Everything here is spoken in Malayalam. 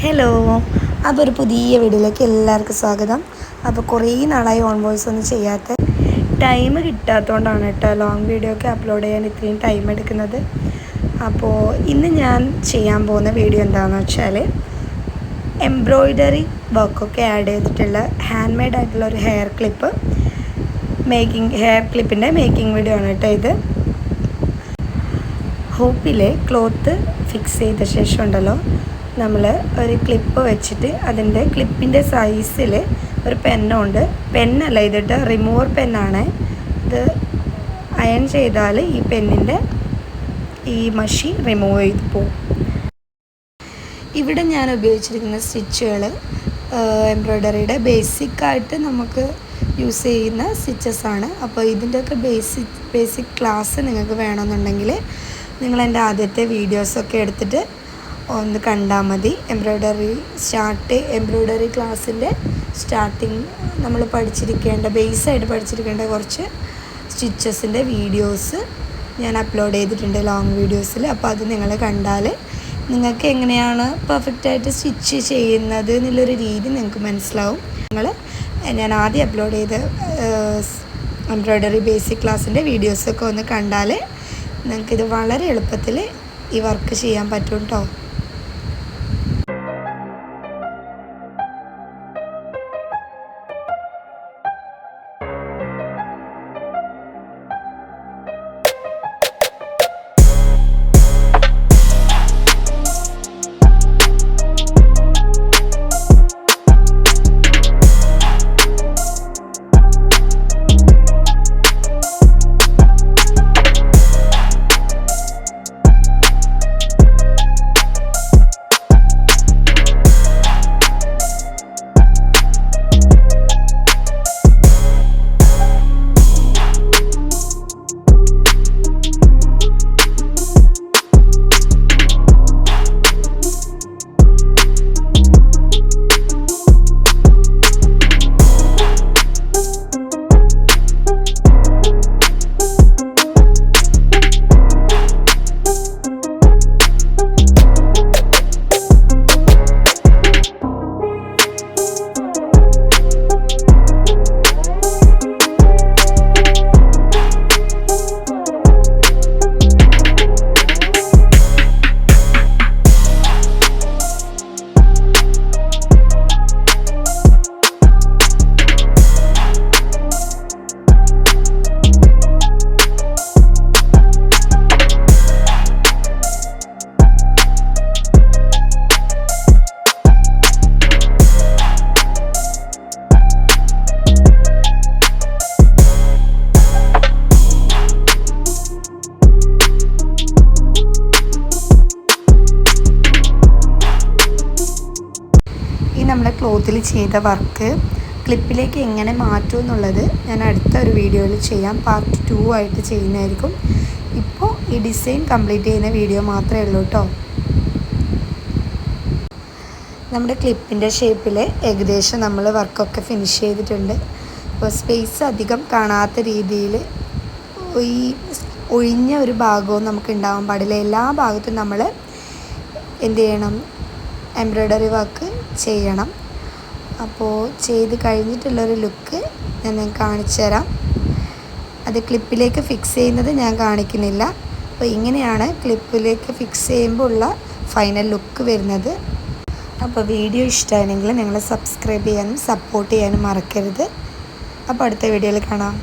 ഹലോ, അപ്പോൾ ഒരു പുതിയ വീഡിയോയിലേക്ക് എല്ലാവർക്കും സ്വാഗതം. അപ്പോൾ കുറേ നാളായി ഓൺ വോയിസ് ഒന്നും ചെയ്യാത്ത ടൈം കിട്ടാത്തതുകൊണ്ടാണ് കേട്ടോ ലോങ് വീഡിയോ ഒക്കെ അപ്ലോഡ് ചെയ്യാൻ ഇത്രയും ടൈം എടുക്കുന്നത്. അപ്പോൾ ഇന്ന് ഞാൻ ചെയ്യാൻ പോകുന്ന വീഡിയോ എന്താണെന്ന് വെച്ചാൽ എംബ്രോയ്ഡറി വർക്കൊക്കെ ആഡ് ചെയ്തിട്ടുള്ള ഹാൻഡ് മെയ്ഡ് ആയിട്ടുള്ള ഒരു ഹെയർ ക്ലിപ്പിൻ്റെ മേക്കിംഗ് വീഡിയോ ആണ് കേട്ടോ ഇത്. ഹൂപ്പിലെ ക്ലോത്ത് ഫിക്സ് ചെയ്ത ശേഷം ഉണ്ടല്ലോ, നമ്മൾ ഒരു ക്ലിപ്പ് വെച്ചിട്ട് അതിൻ്റെ ക്ലിപ്പിൻ്റെ സൈസിൽ ഒരു പെന്നുണ്ട്. പെന്നല്ല ഇതിട്ട് റിമൂവർ പെന്നാണ്. ഇത് അയൺ ചെയ്താൽ ഈ പെന്നിൻ്റെ ഈ മഷി റിമൂവ് ചെയ്ത് പോകും. ഇവിടെ ഞാൻ ഉപയോഗിച്ചിരിക്കുന്ന സ്റ്റിച്ചുകൾ എംബ്രോയ്ഡറിയുടെ ബേസിക്കായിട്ട് നമുക്ക് യൂസ് ചെയ്യുന്ന സ്റ്റിച്ചസാണ്. അപ്പോൾ ഇതിൻ്റെയൊക്കെ ബേസിക് ക്ലാസ് നിങ്ങൾക്ക് വേണമെന്നുണ്ടെങ്കിൽ നിങ്ങൾ എൻ്റെ ആദ്യത്തെ വീഡിയോസൊക്കെ എടുത്തിട്ട് ഒന്ന് കണ്ടാൽ മതി. എംബ്രോയ്ഡറി ക്ലാസ്സിൻ്റെ സ്റ്റാർട്ടിങ് നമ്മൾ ബേസായിട്ട് പഠിച്ചിരിക്കേണ്ട കുറച്ച് സ്റ്റിച്ചസിൻ്റെ വീഡിയോസ് ഞാൻ അപ്ലോഡ് ചെയ്തിട്ടുണ്ട് ലോങ് വീഡിയോസിൽ. അപ്പോൾ അത് നിങ്ങൾ കണ്ടാൽ നിങ്ങൾക്ക് എങ്ങനെയാണ് പെർഫെക്റ്റായിട്ട് സ്റ്റിച്ച് ചെയ്യുന്നത് എന്നുള്ളൊരു രീതി നിങ്ങൾക്ക് മനസ്സിലാവും. ഞാൻ ആദ്യം അപ്ലോഡ് ചെയ്ത എംബ്രോയ്ഡറി ബേസിക് ക്ലാസ്സിൻ്റെ വീഡിയോസൊക്കെ ഒന്ന് കണ്ടാൽ നിങ്ങൾക്കിത് വളരെ എളുപ്പത്തിൽ ഈ വർക്ക് ചെയ്യാൻ പറ്റും കേട്ടോ. നമ്മുടെ ക്ലോത്തിൽ ചെയ്ത വർക്ക് ക്ലിപ്പിലേക്ക് എങ്ങനെ മാറ്റും എന്നുള്ളത് ഞാൻ അടുത്ത ഒരു വീഡിയോയിൽ ചെയ്യാം. പാർട്ട് 2 ആയിട്ട് ചെയ്യുന്നതായിരിക്കും. ഇപ്പോൾ ഈ ഡിസൈൻ കംപ്ലീറ്റ് ചെയ്യുന്ന വീഡിയോ മാത്രമേ ഉള്ളൂ കേട്ടോ. നമ്മുടെ ക്ലിപ്പിൻ്റെ ഷേപ്പിൽ ഏകദേശം നമ്മൾ വർക്കൊക്കെ ഫിനിഷ് ചെയ്തിട്ടുണ്ട്. അപ്പോൾ സ്പേസ് അധികം കാണാത്ത രീതിയിൽ ഈ ഒഴിഞ്ഞ ഒരു ഭാഗവും നമുക്ക് ഉണ്ടാവാൻ പാടില്ല. എല്ലാ ഭാഗത്തും നമ്മൾ എന്ത് ചെയ്യണം, എംബ്രോയ്ഡറി വർക്ക് ചെയ്യണം. അപ്പോൾ ചെയ്ത് കഴിഞ്ഞിട്ടുള്ളൊരു ലുക്ക് ഞാൻ നിങ്ങൾക്ക് കാണിച്ചു തരാം. അത് ക്ലിപ്പിലേക്ക് ഫിക്സ് ചെയ്യുന്നത് ഞാൻ കാണിക്കുന്നില്ല. അപ്പോൾ ഇങ്ങനെയാണ് ക്ലിപ്പിലേക്ക് ഫിക്സ് ചെയ്യുമ്പോൾ ഉള്ള ഫൈനൽ ലുക്ക് വരുന്നത്. അപ്പോൾ വീഡിയോ ഇഷ്ടമായെങ്കിൽ നിങ്ങൾ സബ്സ്ക്രൈബ് ചെയ്യാനും സപ്പോർട്ട് ചെയ്യാനും മറക്കരുത്. അപ്പോൾ അടുത്ത വീഡിയോയിൽ കാണാം.